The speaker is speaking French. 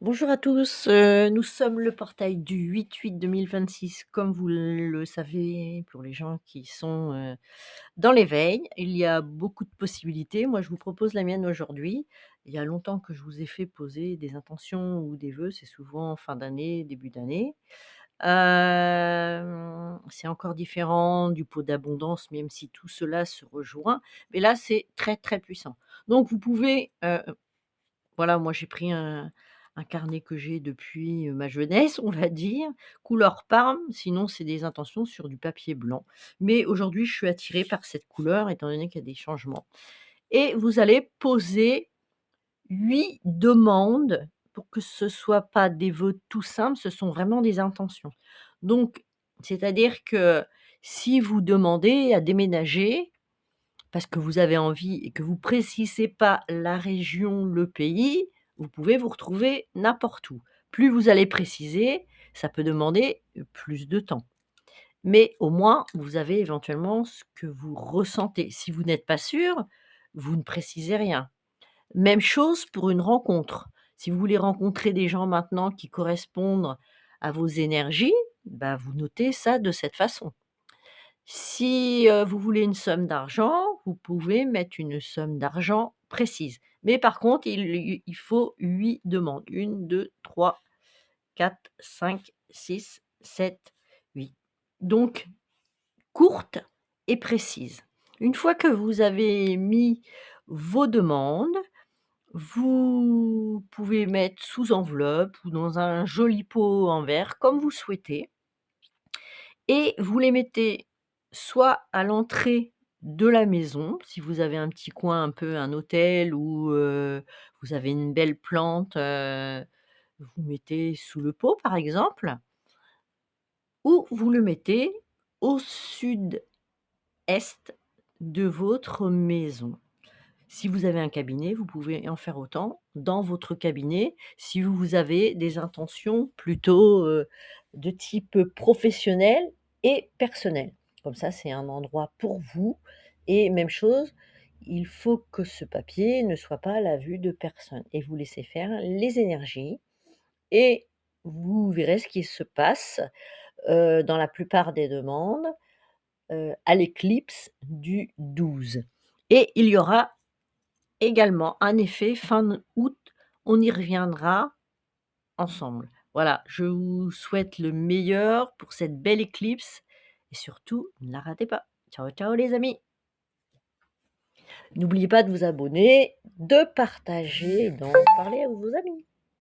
Bonjour à tous, nous sommes le portail du 8/8/2026 comme vous le savez pour les gens qui sont, dans l'éveil. Il y a beaucoup de possibilités. Moi, je vous propose la mienne aujourd'hui. Il y a longtemps que je vous ai fait poser des intentions ou des vœux, c'est souvent en fin d'année, début d'année. C'est encore différent du pot d'abondance, même si tout cela se rejoint, mais là, c'est très, très puissant. Donc vous pouvez, voilà, moi j'ai pris un carnet que j'ai depuis, ma jeunesse, on va dire, couleur parme, sinon c'est des intentions sur du papier blanc. Mais aujourd'hui, je suis attirée par cette couleur étant donné qu'il y a des changements et vous allez poser 8 demandes pour que ce soit pas des vœux tout simples, ce sont vraiment des intentions. Donc, c'est-à-dire que si vous demandez à déménager parce que vous avez envie et que vous précisez pas la région, le pays, vous pouvez vous retrouver n'importe où. Plus vous allez préciser, ça peut demander, plus de temps. Mais au moins, vous avez éventuellement ce que vous ressentez. Si vous n'êtes pas sûr, vous ne précisez rien. Même chose pour une rencontre. Si vous voulez rencontrer des gens maintenant qui correspondent à vos énergies, bah, vous notez ça de cette façon. Si, vous voulez une somme d'argent, vous pouvez mettre une somme d'argent précise. Mais par contre, il faut 8 demandes. 1, 2, 3, 4, 5, 6, 7, 8. Donc courtes et précises. Une fois que vous avez mis vos demandes, vous pouvez mettre sous enveloppe ou dans un joli pot en verre comme vous souhaitez. Et vous les mettez soit à l'entrée de la maison, si vous avez un petit coin un peu un hôtel ou, vous avez une belle plante, vous mettez sous le pot par exemple, ou vous le mettez au sud-est de votre maison. Si vous avez un cabinet, vous pouvez en faire autant dans votre cabinet, si vous avez des intentions plutôt, de type professionnel et personnel. Comme ça, c'est un endroit pour vous et même chose, il faut que ce papier ne soit pas à la vue de personne et vous laissez faire les énergies et vous verrez ce qui se passe, dans la plupart des demandes, à l'éclipse du 12 et il y aura également un effet fin août, on y reviendra ensemble. Voilà, je vous souhaite le meilleur pour cette belle éclipse et surtout ne la ratez pas. Ciao, ciao les amis. N'oubliez pas de vous abonner, de partager et d'en parler à vos amis.